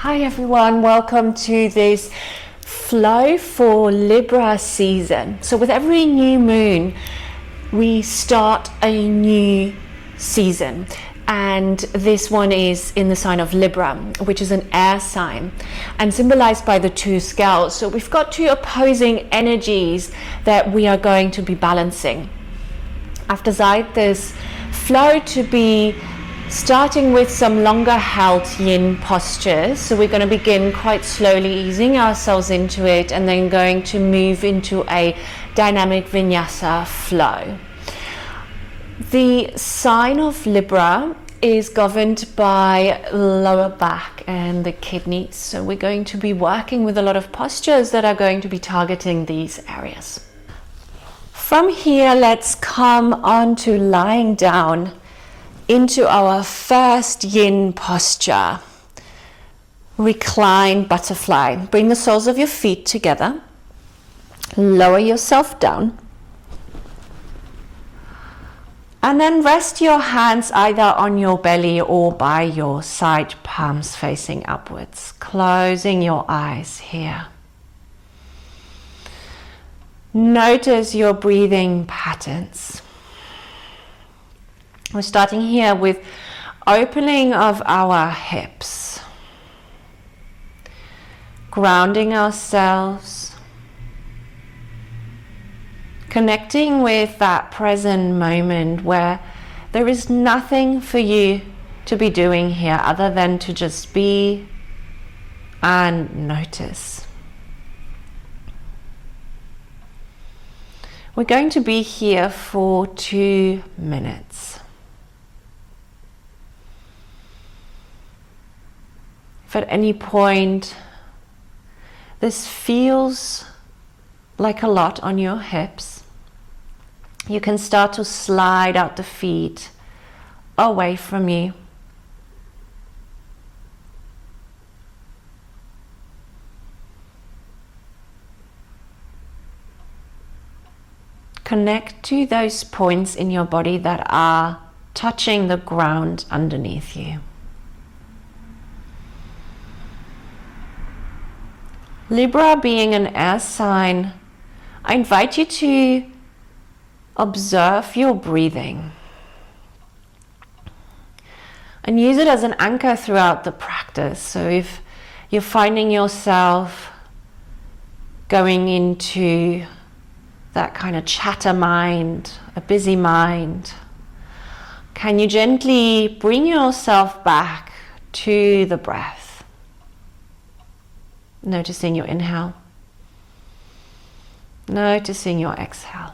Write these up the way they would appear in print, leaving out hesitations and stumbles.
Hi everyone, welcome to this flow for Libra season. So with every new moon, we start a new season. And this one is in the sign of Libra, which is an air sign and symbolized by the two scales. So we've got two opposing energies that we are going to be balancing. I've designed this flow to be starting with some longer held yin postures. So we're going to begin quite slowly easing ourselves into it and then going to move into a dynamic vinyasa flow. The sign of Libra is governed by lower back and the kidneys. So we're going to be working with a lot of postures that are going to be targeting these areas. From here, let's come on to lying down into our first yin posture, reclined butterfly. Bring the soles of your feet together, lower yourself down, and then rest your hands either on your belly or by your side palms facing upwards, closing your eyes here. Notice your breathing patterns. We're starting here with opening of our hips, grounding ourselves, connecting with that present moment where there is nothing for you to be doing here other than to just be and notice. We're going to be here for 2 minutes. If at any point this feels like a lot on your hips, you can start to slide out the feet away from you. Connect to those points in your body that are touching the ground underneath you. Libra being an air sign, I invite you to observe your breathing and use it as an anchor throughout the practice. So if you're finding yourself going into that kind of chatter mind, a busy mind, can you gently bring yourself back to the breath? Noticing your inhale, noticing your exhale.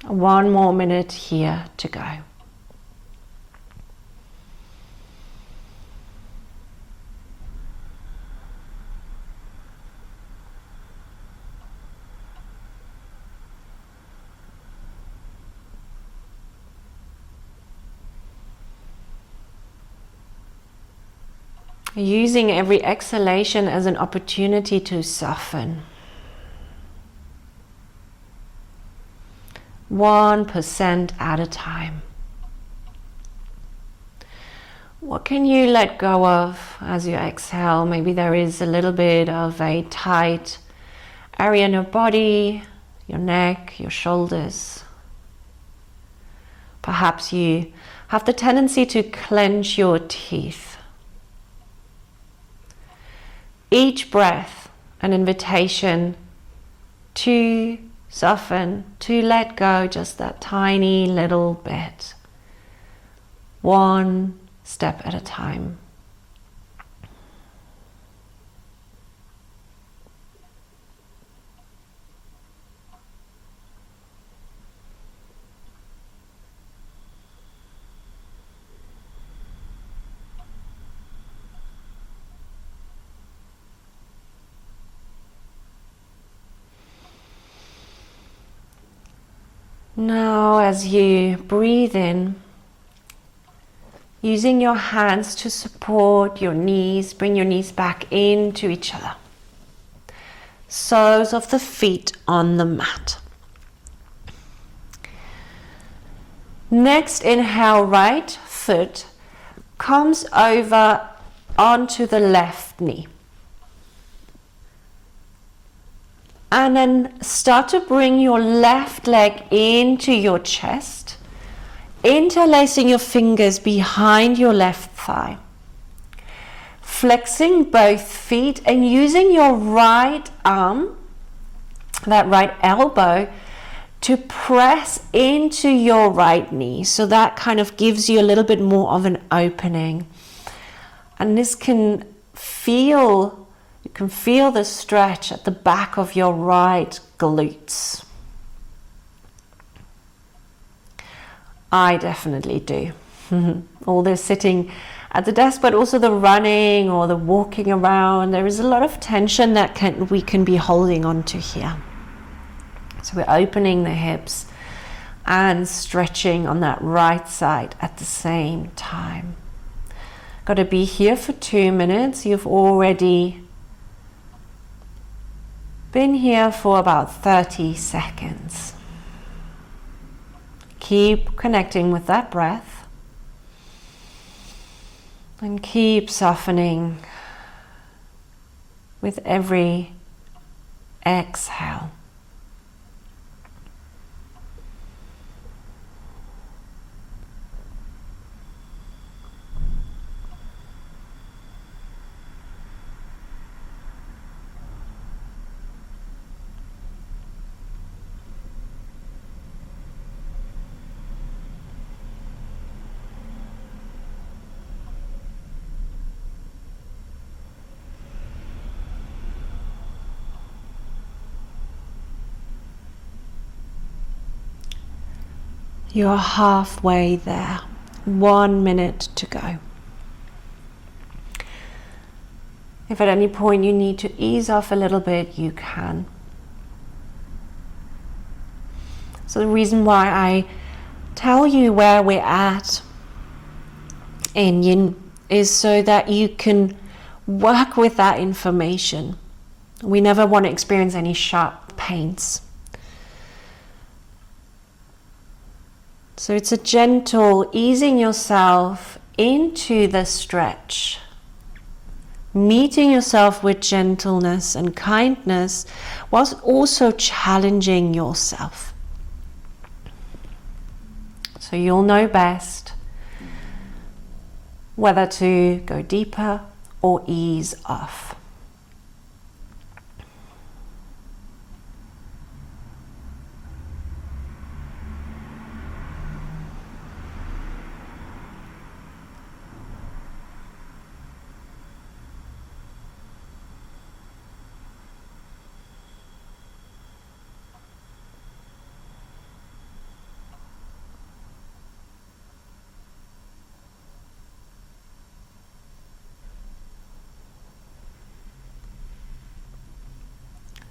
1 more minute here to go. Using every exhalation as an opportunity to soften. 1% at a time. What can you let go of as you exhale? Maybe there is a little bit of a tight area in your body, your neck, your shoulders. Perhaps you have the tendency to clench your teeth. Each breath an invitation to soften, to let go just that tiny little bit. 1 step at a time. Now, as you breathe in, using your hands to support your knees, bring your knees back into each other. Soles of the feet on the mat. Next, inhale, right foot comes over onto the left knee. And then start to bring your left leg into your chest, interlacing your fingers behind your left thigh. Flexing both feet and using your right arm, that right elbow, to press into your right knee. So that kind of gives you a little bit more of an opening. And this can feel, you can feel the stretch at the back of your right glutes. I definitely do. All this sitting at the desk, but also the running or the walking around, there is a lot of tension that we can be holding on to here. So we're opening the hips and stretching on that right side at the same time. Got to be here for 2 minutes. You've already been here for about 30 seconds. Keep connecting with that breath. And keep softening with every exhale. You're halfway there. 1 minute to go. If at any point you need to ease off a little bit, you can. So the reason why I tell you where we're at in yin is so that you can work with that information. We never want to experience any sharp pains. So it's a gentle easing yourself into the stretch, meeting yourself with gentleness and kindness, whilst also challenging yourself. So you'll know best whether to go deeper or ease off.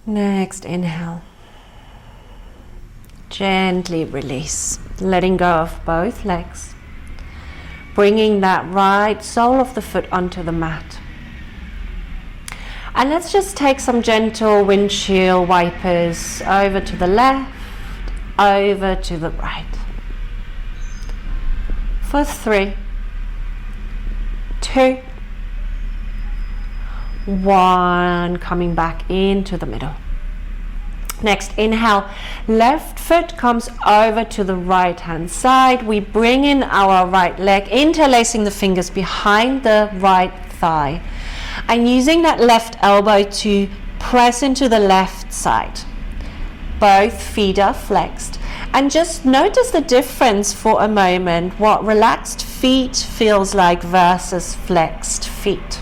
Next inhale. Gently release, letting go of both legs. Bringing that right sole of the foot onto the mat. And let's just take some gentle windshield wipers over to the left, over to the right. For 3, 2, 1, coming back into the middle. Next, inhale, left foot comes over to the right hand side. We bring in our right leg, interlacing the fingers behind the right thigh. And using that left elbow to press into the left side. Both feet are flexed. And just notice the difference for a moment, what relaxed feet feels like versus flexed feet.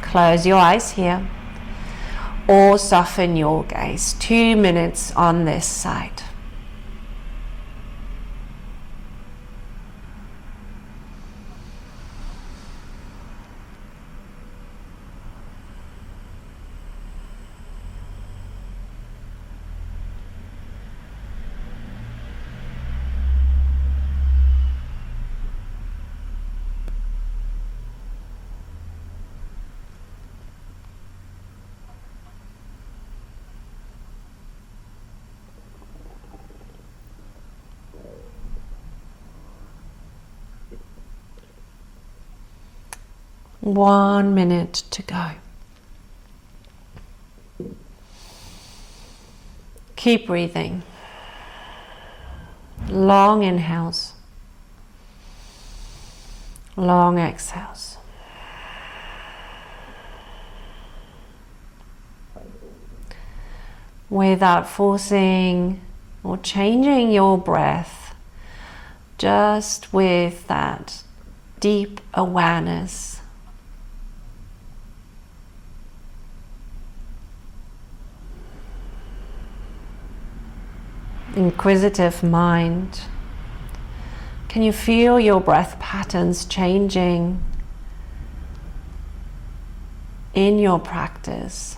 Close your eyes here or soften your gaze. 2 minutes on this side. 1 minute to go. Keep breathing. Long inhales. Long exhales. Without forcing or changing your breath, just with that deep awareness. Inquisitive mind. Can you feel your breath patterns changing in your practice?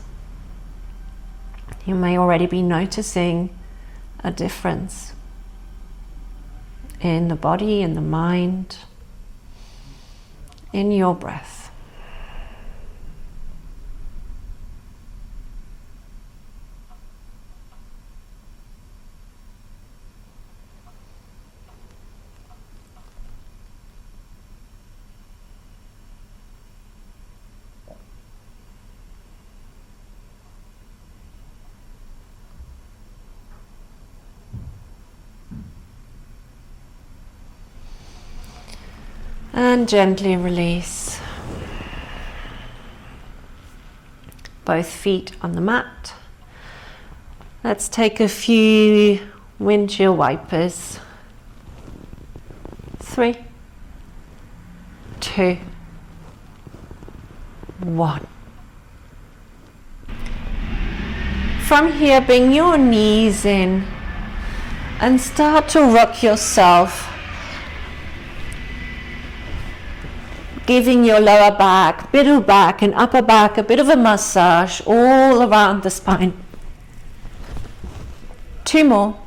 You may already be noticing a difference in the body, in the mind, in your breath. And gently release. Both feet on the mat. Let's take a few windshield wipers. 3, 2, 1. From here, bring your knees in and start to rock yourself, giving your lower back, middle back and upper back a bit of a massage all around the spine. 2 more.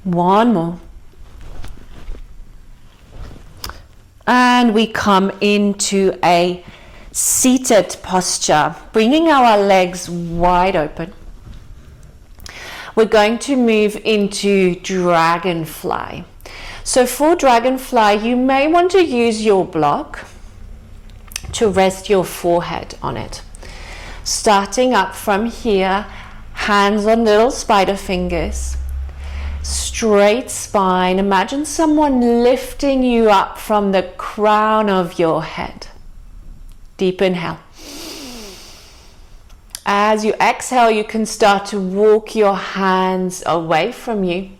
1 more. And we come into a seated posture, bringing our legs wide open. We're going to move into Dragonfly. So for Dragonfly, you may want to use your block to rest your forehead on it. Starting up from here, hands on little spider fingers, straight spine. Imagine someone lifting you up from the crown of your head. Deep inhale. As you exhale, you can start to walk your hands away from you.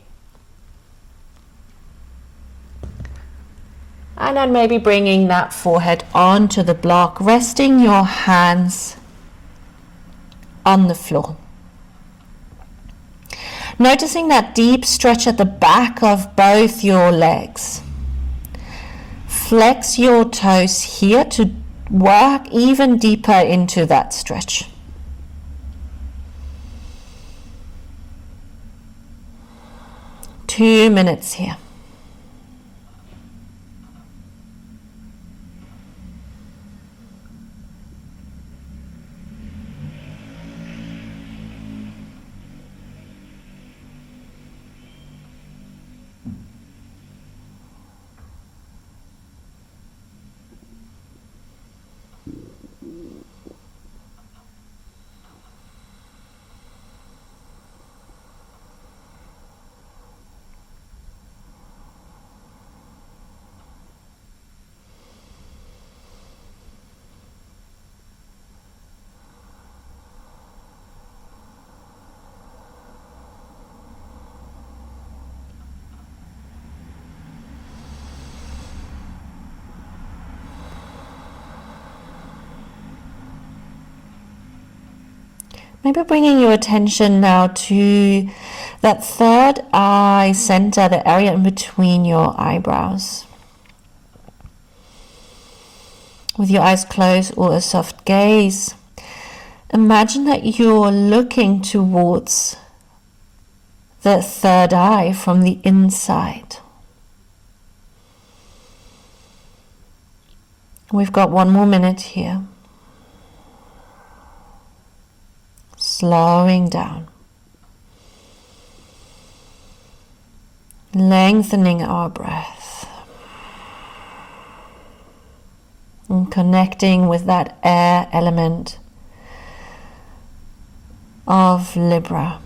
And then maybe bringing that forehead onto the block, resting your hands on the floor. Noticing that deep stretch at the back of both your legs. Flex your toes here to work even deeper into that stretch. Two minutes here. Maybe bringing your attention now to that third eye center, the area in between your eyebrows. With your eyes closed or a soft gaze, imagine that you're looking towards the third eye from the inside. We've got 1 more minute here. Slowing down, lengthening our breath. and connecting with that air element of Libra.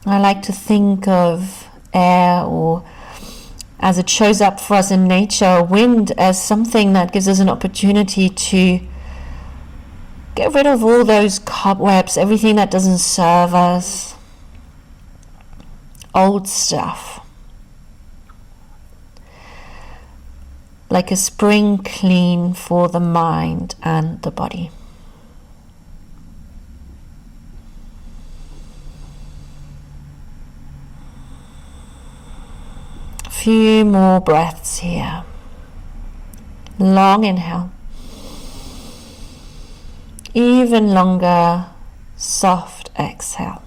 I like to think of air, or as it shows up for us in nature, wind, as something that gives us an opportunity to get rid of all those cobwebs, everything that doesn't serve us, old stuff. Like a spring clean for the mind and the body. Few more breaths here. Long inhale. Even longer, soft exhale.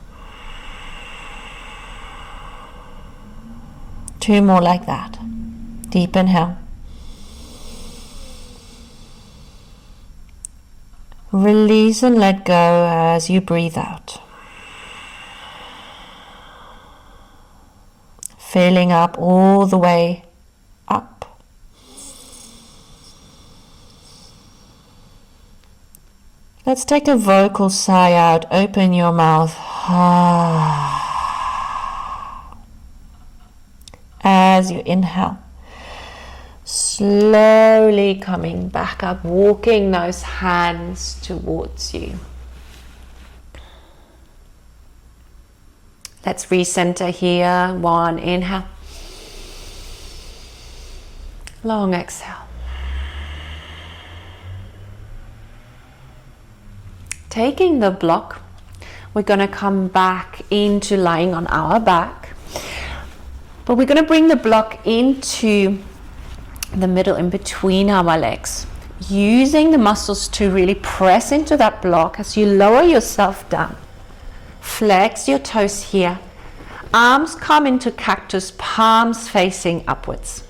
2 more like that. Deep inhale. Release and let go as you breathe out. Filling up all the way up. Let's take a vocal sigh out. Open your mouth. As you inhale, slowly coming back up, walking those hands towards you. Let's recenter here. 1 inhale. Long exhale. Taking the block, we're going to come back into lying on our back. But we're going to bring the block into the middle, in between our legs. Using the muscles to really press into that block as you lower yourself down. Flex your toes here. Arms come into cactus, palms facing upwards.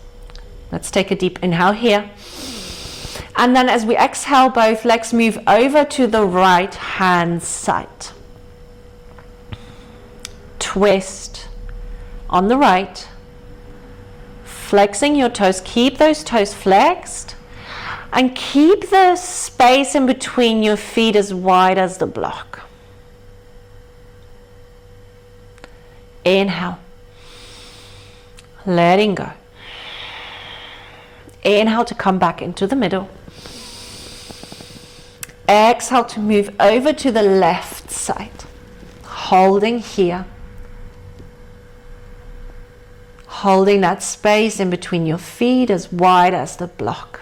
Let's take a deep inhale here. And then as we exhale, both legs move over to the right hand side. Twist on the right. Flexing your toes. Keep those toes flexed. And keep the space in between your feet as wide as the block. Inhale, letting go. Inhale to come back into the middle. Exhale to move over to the left side. Holding here. Holding that space in between your feet as wide as the block.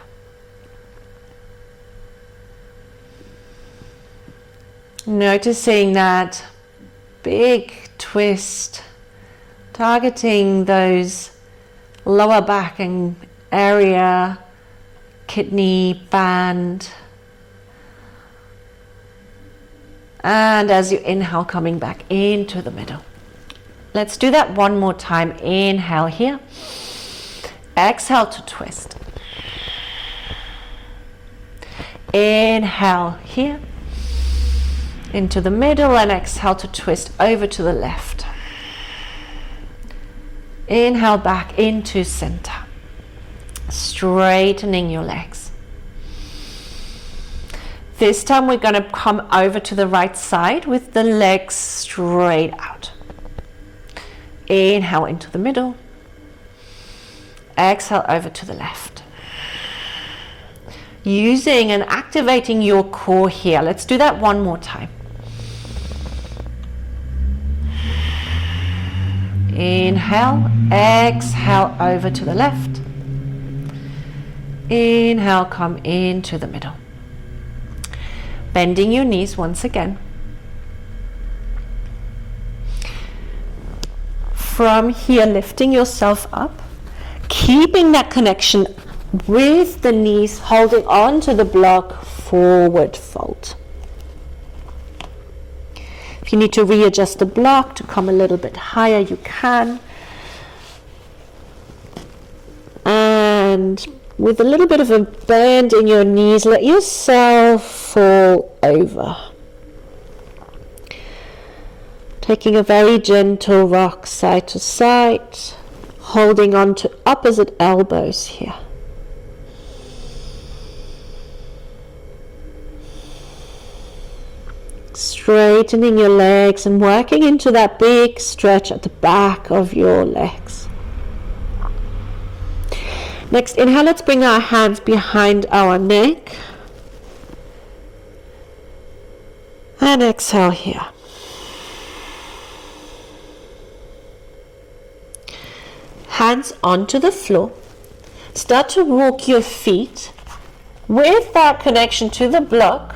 Noticing that big twist, targeting those lower back and area, kidney band. And as you inhale, coming back into the middle. Let's do that one more time. Inhale here. Exhale to twist. Inhale here. Into the middle, and exhale to twist over to the left. Inhale back into center. Straightening your legs. This time we're going to come over to the right side with the legs straight out. Inhale into the middle. Exhale over to the left. Using and activating your core here. Let's do that one more time. Inhale, exhale over to the left. Inhale, come into the middle. Bending your knees once again. From here, lifting yourself up, keeping that connection with the knees, holding on to the block, forward fold. If you need to readjust the block to come a little bit higher, you can. And with a little bit of a bend in your knees, let yourself fall over. Taking a very gentle rock side to side, holding on to opposite elbows here. Straightening your legs and working into that big stretch at the back of your legs. Next, inhale, let's bring our hands behind our neck. And exhale here. Hands onto the floor. Start to walk your feet with that connection to the block.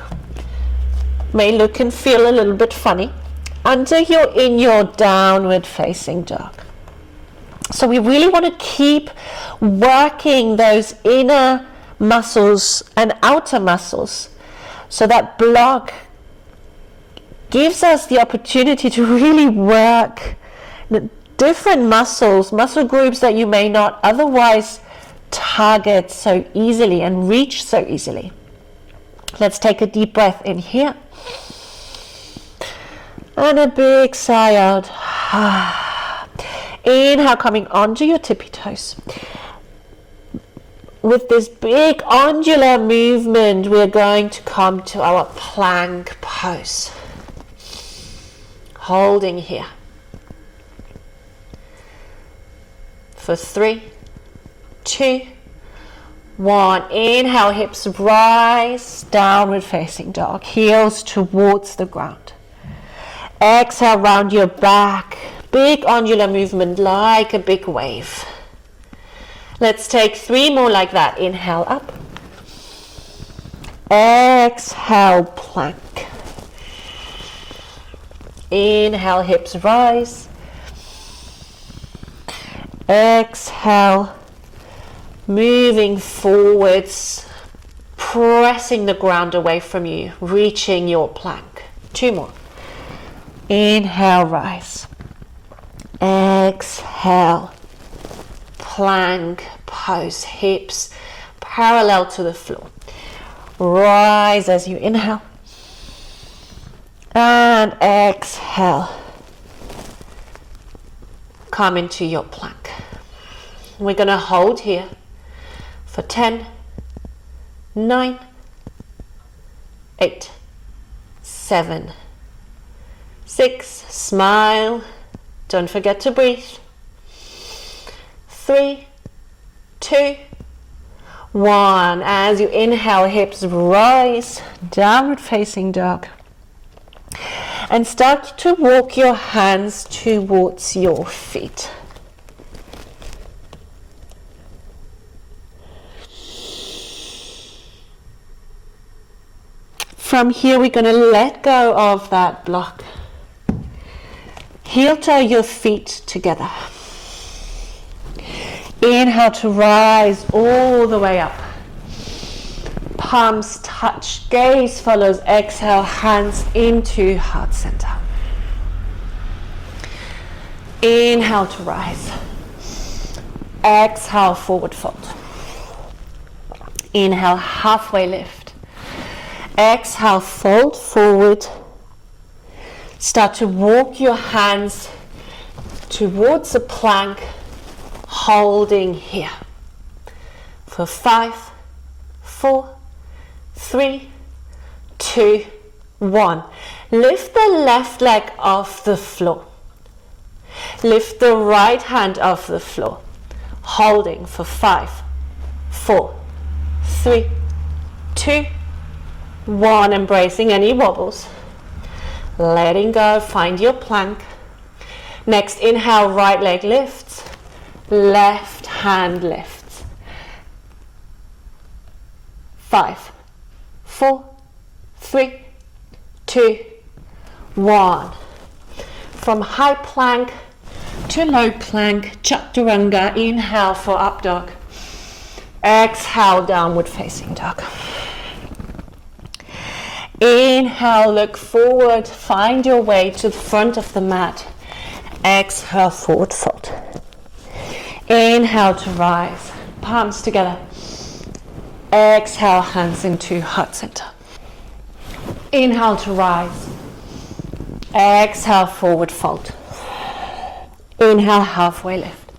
May look and feel a little bit funny until you're in your downward facing dog. So we really want to keep working those inner muscles and outer muscles, so that block gives us the opportunity to really work different muscle groups that you may not otherwise target so easily and reach so easily. Let's take a deep breath in here. And a big sigh out. Inhale, coming onto your tippy toes. With this big angular movement, we're going to come to our plank pose. Holding here. For 3, 2, 1. Inhale, hips rise, downward facing dog, heels towards the ground. Exhale, round your back, big angular movement like a big wave. Let's take 3 more like that. Inhale, up. Exhale, plank. Inhale, hips rise. Exhale, moving forwards, pressing the ground away from you, reaching your plank. 2 more. Inhale, rise. Exhale, plank pose, hips parallel to the floor. Rise as you inhale. And exhale. Come into your plank. We're going to hold here for 10, 9, 8, 7, 6, smile, don't forget to breathe. 3, 2, 1. As you inhale, hips rise, downward facing dog. And start to walk your hands towards your feet. From here, we're going to let go of that block. Heel toe your feet together. Inhale to rise all the way up. Palms touch, gaze follows. Exhale, hands into heart center. Inhale to rise. Exhale, forward fold. Inhale, halfway lift. Exhale, fold forward. Start to walk your hands towards a plank, holding here. For 5, 4, 3, 2, 1. Lift the left leg off the floor. Lift the right hand off the floor. Holding for 5, 4, 3, 2, 1. Embracing any wobbles. Letting go, find your plank. Next, inhale, right leg lifts. Left hand lifts. 5, 4, 3, 2, 1. From high plank to low plank, chaturanga. Inhale for up dog. Exhale, downward facing dog. Inhale, look forward, find your way to the front of the mat. Exhale, forward fold. Inhale to rise, palms together. Exhale, hands into heart center. Inhale to rise. Exhale, forward fold. Inhale, halfway lift.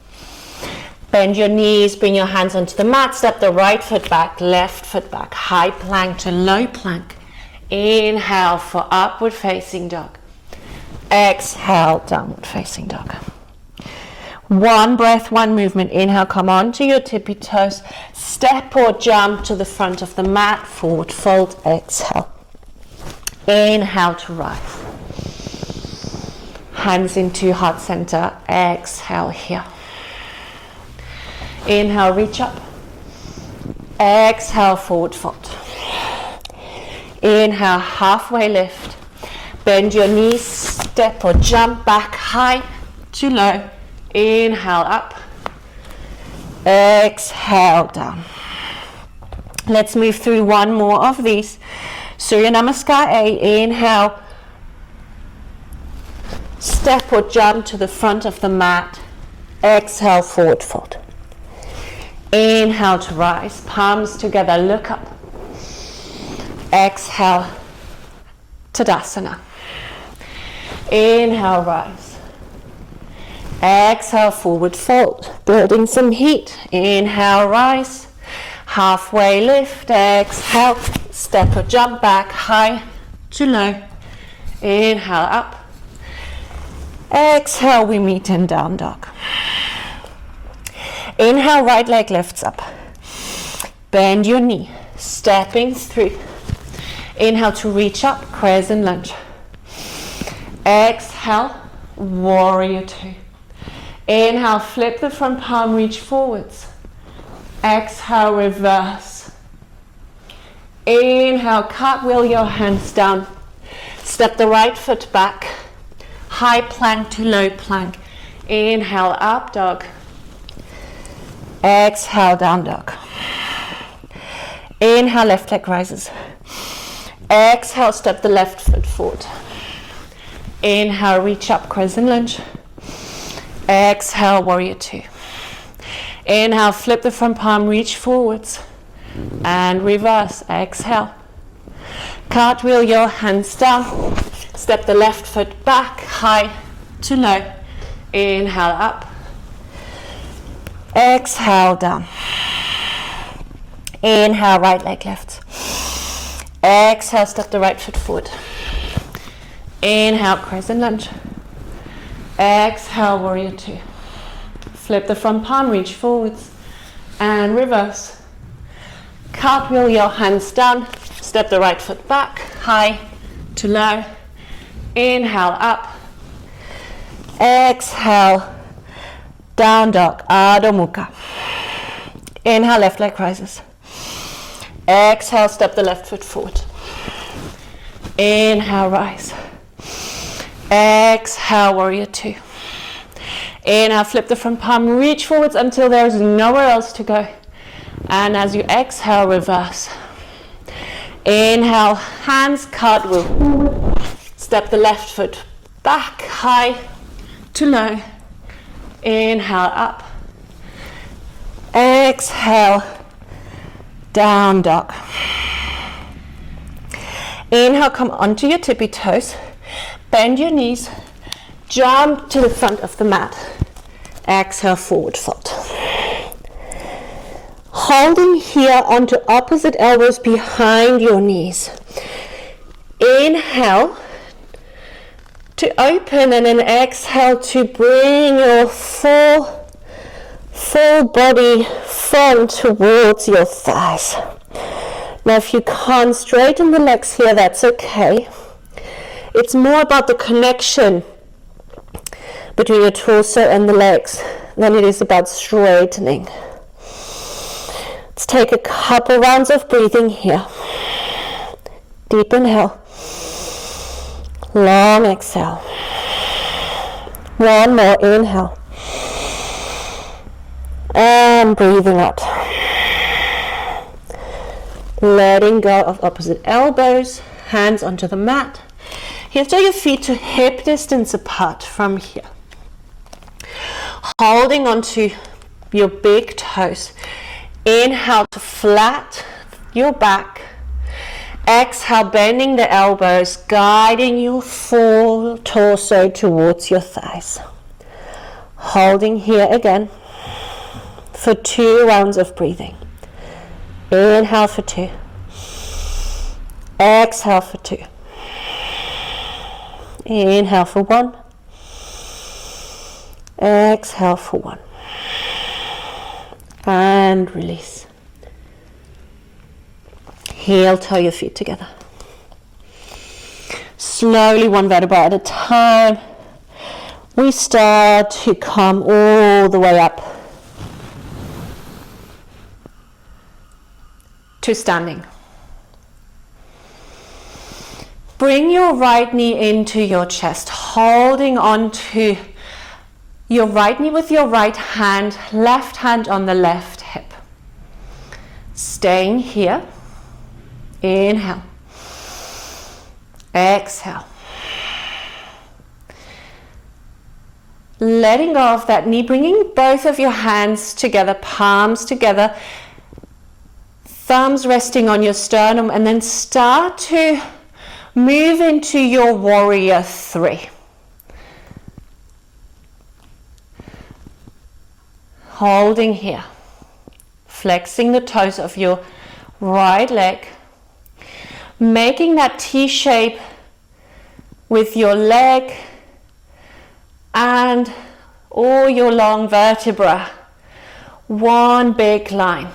Bend your knees, bring your hands onto the mat, step the right foot back, left foot back, high plank to low plank. Inhale for upward facing dog. Exhale, downward facing dog. One breath, one movement. Inhale, come onto your tippy toes. Step or jump to the front of the mat, forward fold, exhale. Inhale to rise. Hands into heart center, exhale here. Inhale, reach up. Exhale, forward fold. Inhale, halfway lift. Bend your knees, step or jump back high to low. Inhale up. Exhale down. Let's move through one more of these. Surya Namaskar A. Inhale. Step or jump to the front of the mat. Exhale, forward fold. Inhale to rise. Palms together, look up. Exhale, Tadasana. Inhale, rise. Exhale, forward fold. Building some heat. Inhale, rise. Halfway lift. Exhale, step or jump back high to low. Inhale, up. Exhale, we meet in down dog. Inhale, right leg lifts up. Bend your knee, stepping through. Inhale to reach up, crescent lunge. Exhale, warrior two. Inhale, flip the front palm, reach forwards. Exhale, reverse. Inhale, cartwheel your hands down. Step the right foot back. High plank to low plank. Inhale, up dog. Exhale, down dog. Inhale, left leg rises. Exhale, step the left foot forward. Inhale, reach up, crescent lunge. Exhale, warrior two. Inhale, flip the front palm, reach forwards. And reverse, exhale. Cartwheel your hands down. Step the left foot back, high to low. Inhale, up. Exhale, down. Inhale, right leg left. Exhale, step the right foot forward. Inhale, crescent lunge. Exhale, warrior two. Flip the front palm, reach forwards. And reverse. Cartwheel your hands down. Step the right foot back, high to low. Inhale, up. Exhale, down dog, Adho Mukha. Inhale, left leg rises. Exhale, step the left foot forward. Inhale, rise. Exhale, warrior two. Inhale, flip the front palm, reach forwards until there's nowhere else to go. And as you exhale, reverse. Inhale, hands cartwheel forward. Step the left foot back, high to low. Inhale, up. Exhale, down dog. Inhale, come onto your tippy toes. Bend your knees. Jump to the front of the mat. Exhale, forward fold. Holding here onto opposite elbows behind your knees. Inhale to open, and then exhale to bring your full body front towards your thighs. Now if you can't straighten the legs here, that's okay. It's more about the connection between your torso and the legs than it is about straightening. Let's take a couple rounds of breathing here. Deep inhale. Long exhale. One more inhale. And breathing out. Letting go of opposite elbows, hands onto the mat. Here, take your feet to hip distance apart from here. Holding onto your big toes. Inhale to flat your back. Exhale, bending the elbows, guiding your full torso towards your thighs. Holding here again for 2 rounds of breathing. Inhale for 2. Exhale for 2. Inhale for 1. Exhale for 1. And release. Heel toe your feet together. Slowly, one vertebra at a time, we start to come all the way up to standing. Bring your right knee into your chest, holding on to your right knee with your right hand, left hand on the left hip. Staying here. Inhale. Exhale. Letting go of that knee, bringing both of your hands together, palms together, thumbs resting on your sternum, and then start to move into your warrior 3. Holding here, flexing the toes of your right leg, making that T shape with your leg and all your long vertebra, one big line.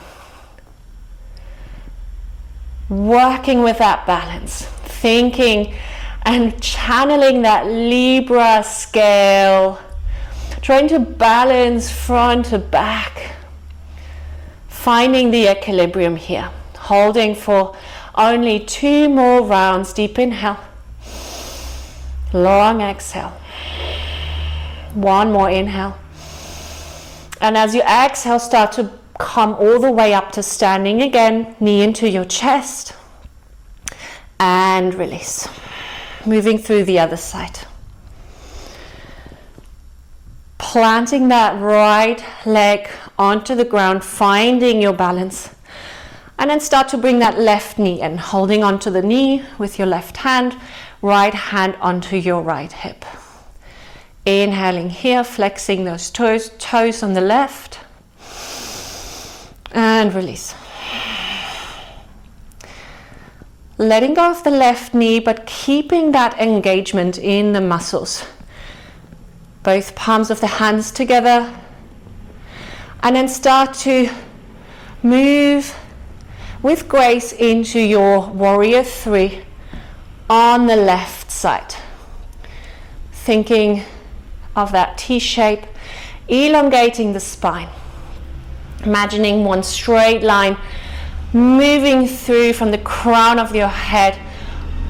Working with that balance, thinking and channeling that Libra scale, trying to balance front to back, finding the equilibrium here, holding for only 2 more rounds. Deep inhale, long exhale, 1 more inhale, and as you exhale, start to come all the way up to standing again, knee into your chest, and release. Moving through the other side. Planting that right leg onto the ground, finding your balance. And then start to bring that left knee in, holding onto the knee with your left hand, right hand onto your right hip. Inhaling here, flexing those toes on the left. And release. Letting go of the left knee, but keeping that engagement in the muscles. Both palms of the hands together. And then start to move with grace into your warrior 3 on the left side. Thinking of that T shape, elongating the spine. Imagining one straight line moving through from the crown of your head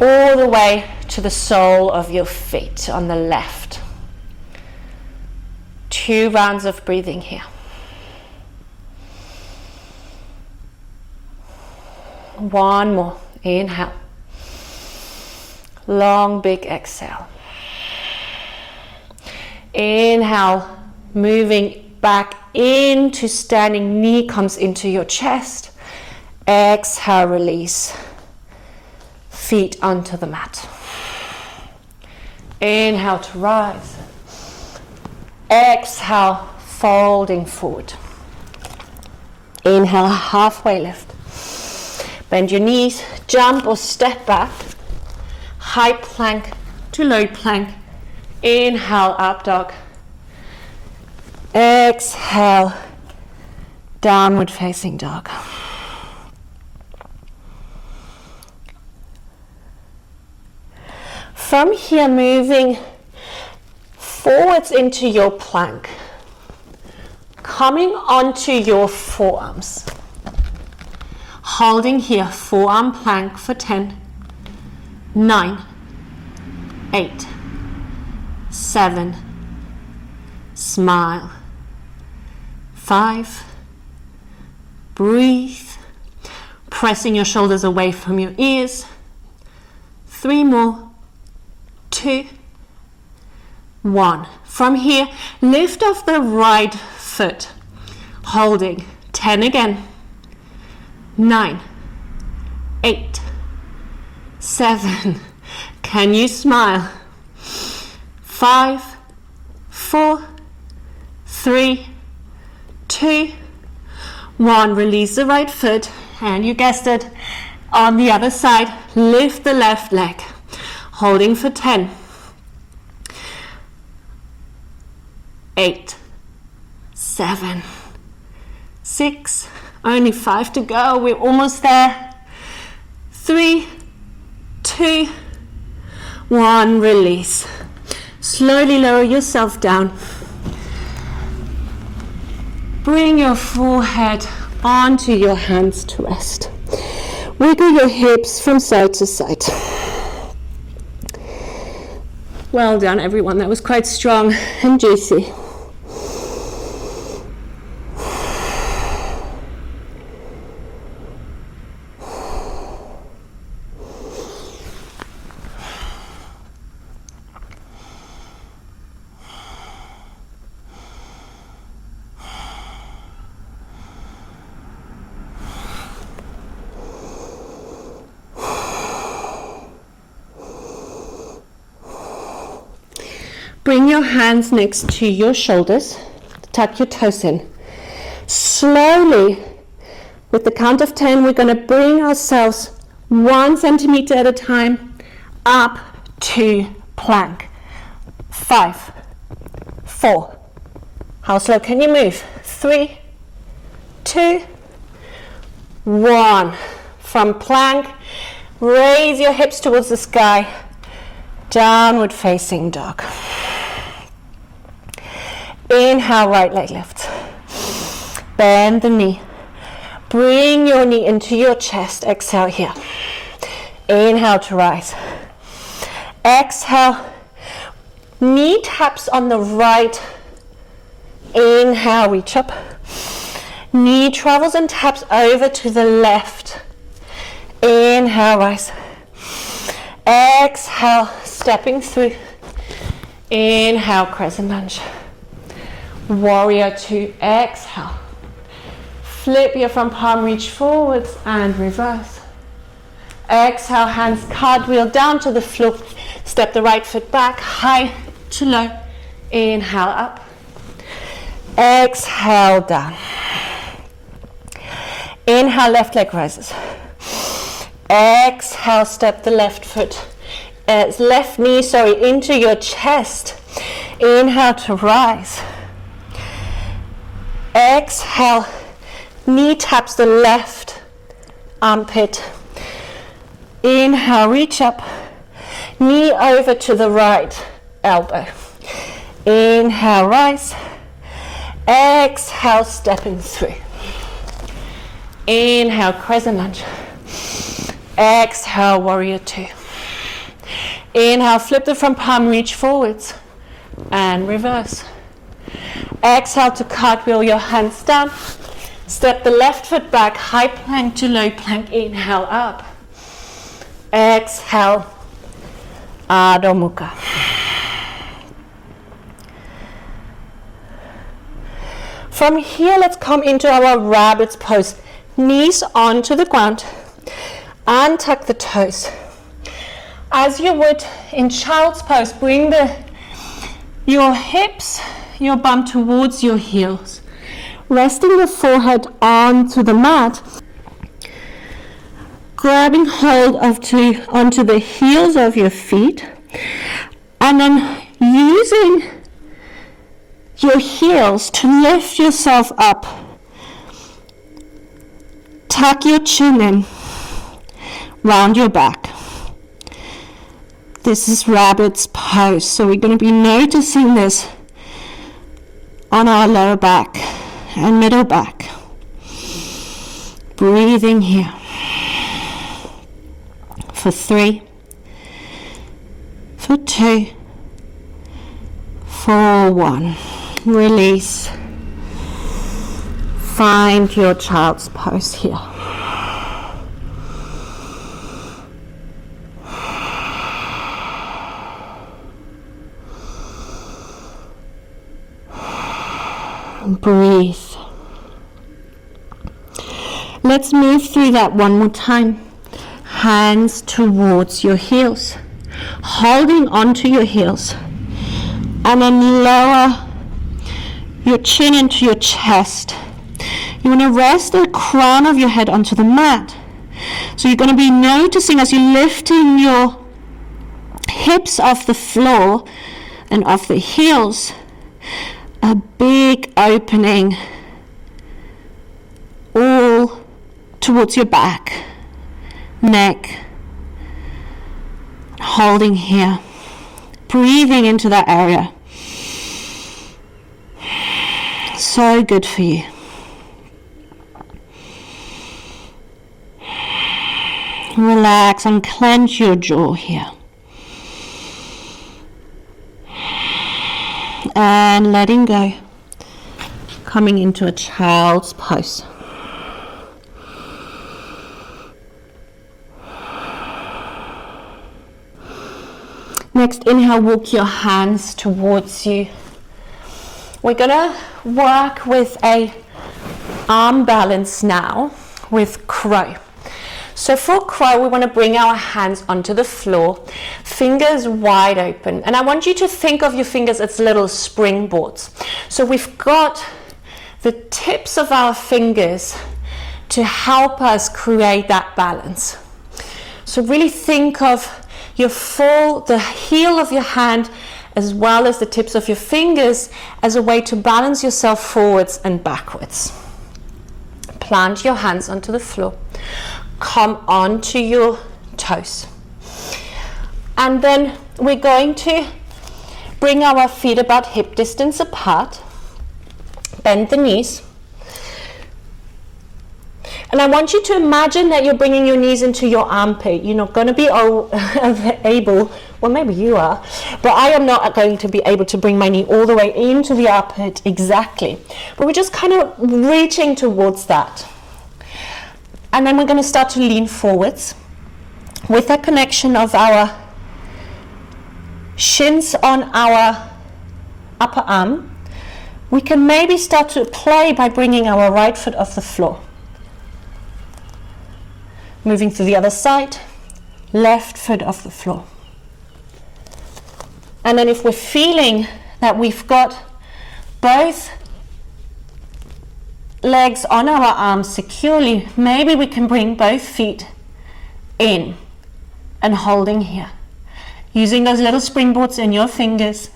all the way to the sole of your feet on the left. 2 rounds of breathing here. 1 more. Inhale. Long, big exhale. Inhale, moving back into standing. Knee comes into your chest. Exhale, release. Feet onto the mat. Inhale to rise. Exhale, folding forward. Inhale, halfway lift. Bend your knees, jump or step back. High plank to low plank. Inhale, up dog. Exhale, downward facing dog. From here, moving forwards into your plank. Coming onto your forearms. Holding here, forearm plank for 10, 9, 8, 7, smile, 5, breathe, pressing your shoulders away from your ears, 3 more, 2, 1. From here, lift off the right foot, holding, 10 again, 9, 8, 7. Can you smile? 5, 4, 3, 2, 1. Release the right foot, and you guessed it, on the other side, lift the left leg, holding for 10, 8, 7, 6, only 5 to go, we're almost there, 3, 2, 1, release. Slowly lower yourself down. Bring your forehead onto your hands to rest. Wiggle your hips from side to side. Well done, everyone. That was quite strong and juicy. Bring your hands next to your shoulders, tuck your toes in. Slowly, with the count of 10, we're going to bring ourselves 1 centimeter at a time up to plank. 5, 4, how slow can you move? 3, 2, 1. From plank, raise your hips towards the sky, downward facing dog. Inhale, right leg lifts. Bend the knee. Bring your knee into your chest. Exhale here. Inhale to rise. Exhale. Knee taps on the right. Inhale, reach up. Knee travels and taps over to the left. Inhale, rise. Exhale, stepping through. Inhale, crescent lunge. Warrior 2, exhale. Flip your front palm, reach forwards and reverse. Exhale, hands cartwheel down to the floor. Step the right foot back, high to low. Inhale, up. Exhale, down. Inhale, left leg rises. Exhale, step the left foot, left knee, into your chest. Inhale to rise. Exhale, knee taps the left armpit. Inhale, reach up. Knee over to the right elbow. Inhale, rise. Exhale, stepping through. Inhale, crescent lunge. Exhale, warrior 2. Inhale, flip the front palm, reach forwards and reverse. Exhale to cartwheel your hands down. Step the left foot back, high plank to low plank. Inhale, up. Exhale, Adho Mukha. From here, let's come into our rabbit's pose. Knees onto the ground. Untuck the toes. As you would in child's pose, bring your hips, your bum towards your heels. Resting the forehead onto the mat. Grabbing hold onto the heels of your feet. And then using your heels to lift yourself up. Tuck your chin in. Round your back. This is rabbit's pose, so we're going to be noticing this on our lower back and middle back. Breathing here. For 3, for 2, for 1. Release. Find your child's pose here. Breathe. Let's move through that one more time. hands towards your heels, holding onto your heels, and then lower your chin into your chest. You want to rest the crown of your head onto the mat. So you're going to be noticing as you're lifting your hips off the floor and off the heels, a big opening all towards your back, neck, holding here, breathing into that area. So good for you. Relax and clench your jaw here. And letting go. Coming into a child's pose. Next, inhale, walk your hands towards you. We're gonna work with a arm balance now with crow. So for crow, we want to bring our hands onto the floor, fingers wide open. And I want you to think of your fingers as little springboards. So we've got the tips of our fingers to help us create that balance. So really think of the heel of your hand as well as the tips of your fingers as a way to balance yourself forwards and backwards. Plant your hands onto the floor. Come onto your toes. And then we're going to bring our feet about hip distance apart. Bend the knees. And I want you to imagine that you're bringing your knees into your armpit. You're not going to be able, well maybe you are, but I am not going to be able to bring my knee all the way into the armpit exactly. But we're just kind of reaching towards that. And then we're going to start to lean forwards with that connection of our shins on our upper arm. We can maybe start to play by bringing our right foot off the floor. Moving to the other side, left foot off the floor. And then if we're feeling that we've got both legs on our arms securely, maybe we can bring both feet in and holding here. Using those little springboards in your fingers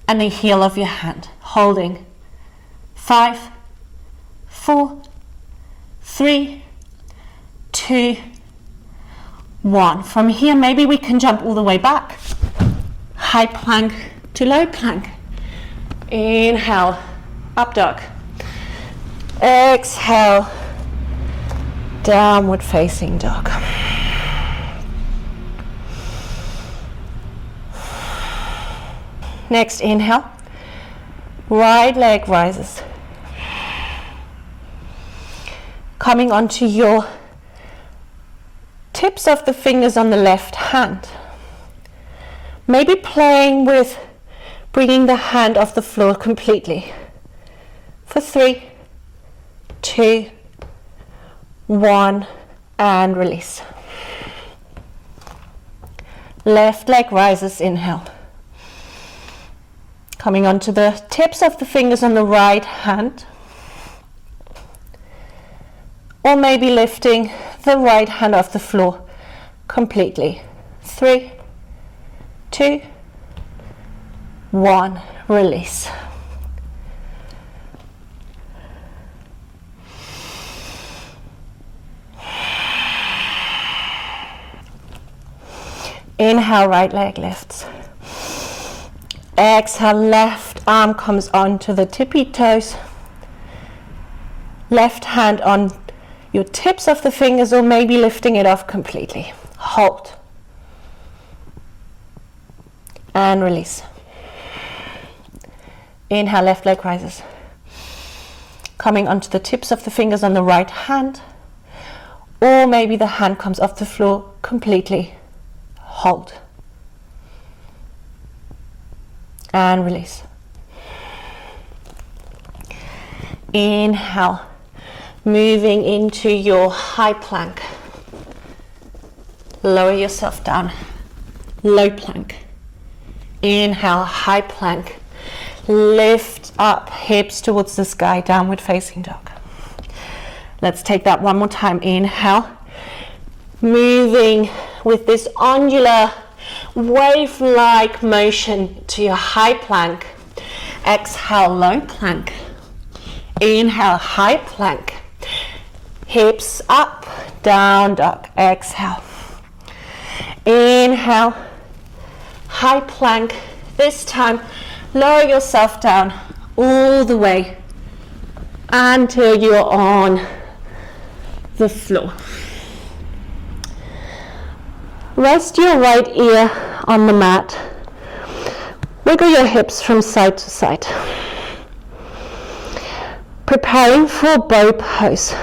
and the heel of your hand. Holding. 5, 4, 3, 2, 1. From here, maybe we can jump all the way back. High plank to low plank. Inhale, up dog. Exhale, downward facing dog. Next, inhale, right leg rises. Coming onto your tips of the fingers on the left hand. Maybe playing with bringing the hand off the floor completely. For 3, 2, 1, and release. Left leg rises, inhale. Coming onto the tips of the fingers on the right hand. Or maybe lifting the right hand off the floor completely. 3, 2, 1, release. Inhale, right leg lifts. Exhale, left arm comes onto the tippy toes. Left hand on your tips of the fingers or maybe lifting it off completely. Hold. And release. Inhale, left leg rises. Coming onto the tips of the fingers on the right hand. Or maybe the hand comes off the floor completely. Hold. And release. Inhale, moving into your high plank. lower yourself down, low plank. Inhale, high plank. Lift up, hips towards the sky, downward facing dog. Let's take that one more time. Inhale, moving with this angular wave-like motion to your high plank. Exhale, low plank. Inhale, high plank. Hips up, down dog. Exhale. Inhale, high plank. This time, lower yourself down all the way until you're on the floor. Rest your right ear on the mat. Wiggle your hips from side to side. Preparing for bow pose.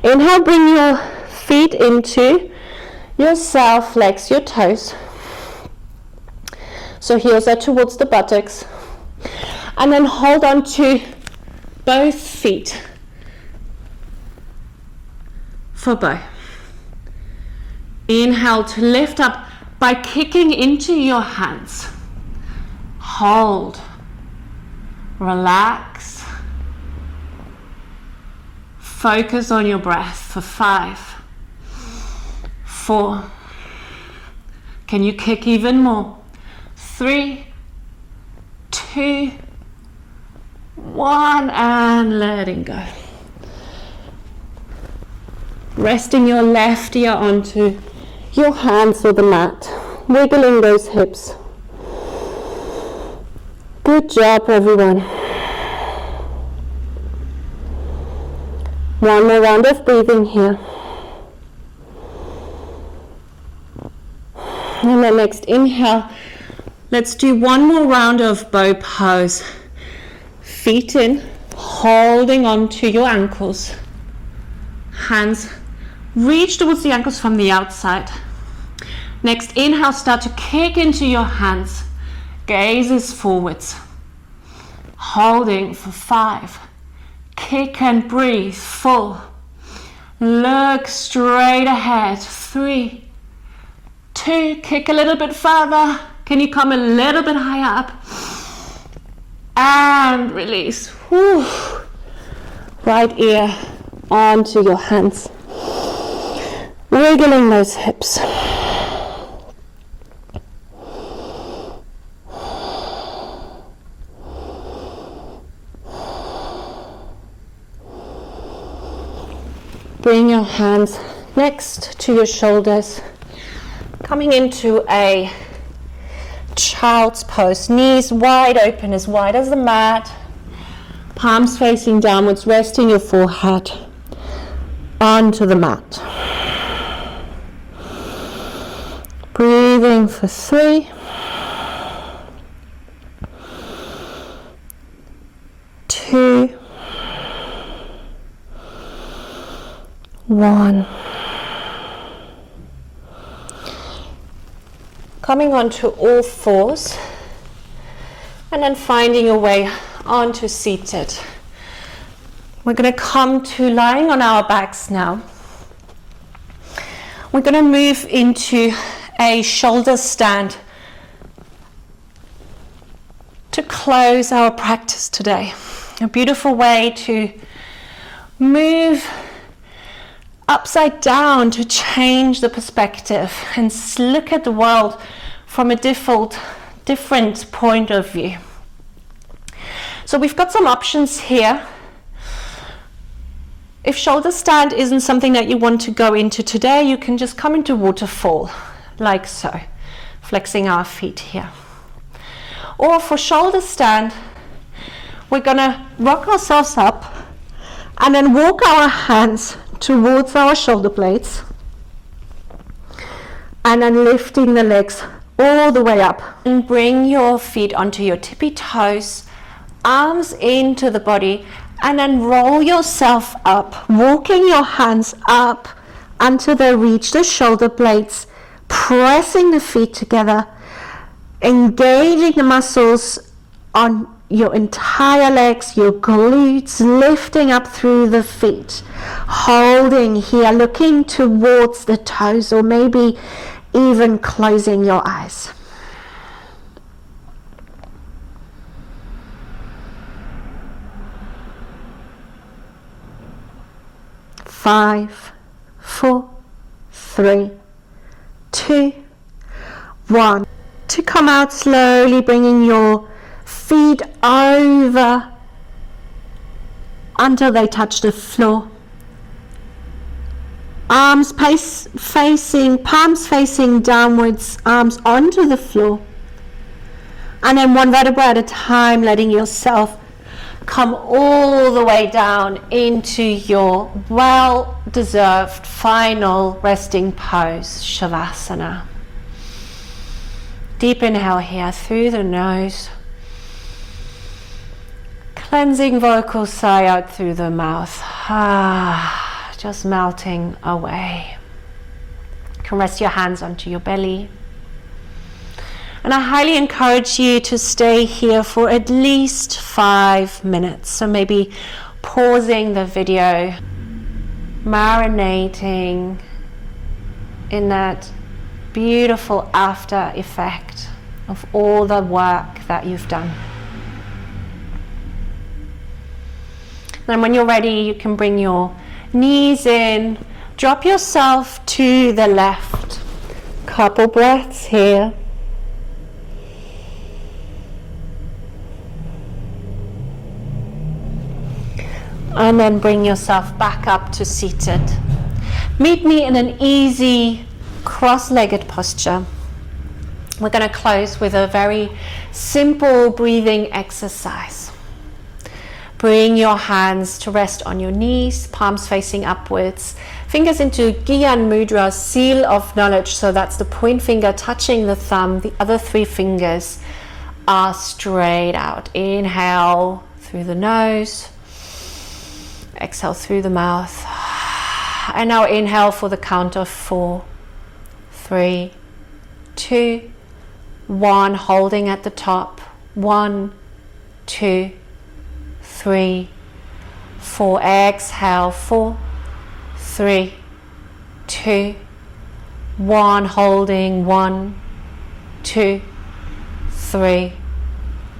Inhale, bring your feet into yourself, legs, your toes. So heels are towards the buttocks. And then hold on to both feet for bow. Inhale to lift up by kicking into your hands. Hold. Relax. Focus on your breath for 5, 4. Can you kick even more? 3, 2, 1, and letting go. Resting your left ear onto your hands or the mat, wiggling those hips. Good job, everyone. One more round of breathing here. And then next inhale, let's do one more round of bow pose. Feet in, holding on to your ankles. Hands reach towards the ankles from the outside. Next inhale, start to kick into your hands. Gazes forwards. Holding for 5. Kick and breathe, full. Look straight ahead. 3, 2, kick a little bit further. Can you come a little bit higher up? And release. Whew. Right ear onto your hands. Wiggling those hips. Bring your hands next to your shoulders, coming into a child's pose. Knees wide open, as wide as the mat. Palms facing downwards, resting your forehead onto the mat. Breathing for 3, 2, 1. Coming onto all fours and then finding your way onto seated. We're going to come to lying on our backs now. We're going to move into a shoulder stand to close our practice today. A beautiful way to move upside down to change the perspective and look at the world from a different point of view. So we've got some options here. If shoulder stand isn't something that you want to go into today, you can just come into waterfall, like so, flexing our feet here. Or for shoulder stand, we're gonna rock ourselves up and then walk our hands towards our shoulder blades and then lifting the legs all the way up. And bring your feet onto your tippy toes, arms into the body, and then roll yourself up, walking your hands up until they reach the shoulder blades, pressing the feet together, engaging the muscles on your entire legs, your glutes lifting up through the feet, holding here, looking towards the toes, or maybe even closing your eyes. Five, 4, 3, 2, 1. To come out slowly, bringing your feet over until they touch the floor. Arms facing, palms facing downwards, arms onto the floor. And then one vertebra at a time, letting yourself come all the way down into your well-deserved final resting pose, Savasana. Deep inhale here through the nose. Cleansing vocal sigh out through the mouth. Just melting away. You can rest your hands onto your belly. And I highly encourage you to stay here for at least 5 minutes. So maybe pausing the video, marinating in that beautiful after effect of all the work that you've done. Then when you're ready, you can bring your knees in, drop yourself to the left. Couple breaths here. And then bring yourself back up to seated. Meet me in an easy cross-legged posture. We're going to close with a very simple breathing exercise. Bring your hands to rest on your knees, palms facing upwards, fingers into Gyan Mudra, seal of knowledge. So that's the point finger touching the thumb. The other 3 fingers are straight out. Inhale through the nose. Exhale through the mouth. And now inhale for the count of 4, 3, 2, 1. Holding at the top. 1, 2, 3, 4. Exhale. 4, 3, 2, 1. Holding. 1, 2, 3,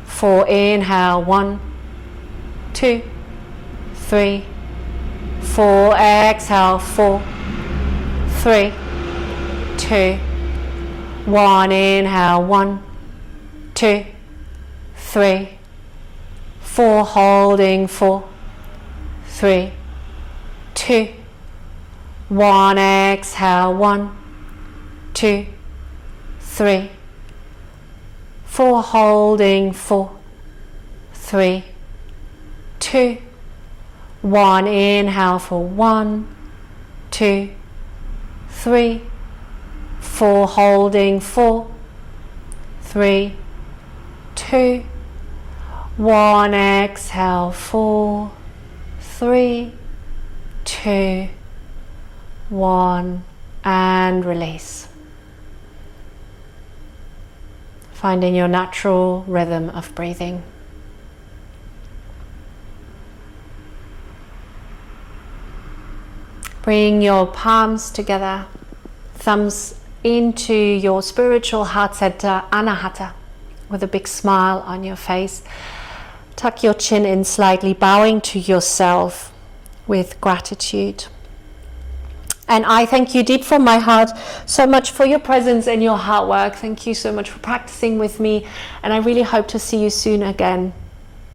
4. Inhale. 1, 2, 3, 4. Exhale. 4, 3, 2, 1. Inhale. 1, 2, 3, 4. Holding. 4, 3, 2, 1. Exhale. 1, 2, 3, 4. Holding. 4, 3, 2, 1. Inhale for 1, 2, 3, 4. Holding. 4, 3, 2, 1. Exhale. 4, 3, 2, 1. And release. Finding your natural rhythm of breathing. Bring your palms together, thumbs into your spiritual heart center, Anahata, with a big smile on your face. Tuck your chin in slightly, bowing to yourself with gratitude. And I thank you deep from my heart so much for your presence and your hard work. Thank you so much for practicing with me. And I really hope to see you soon again.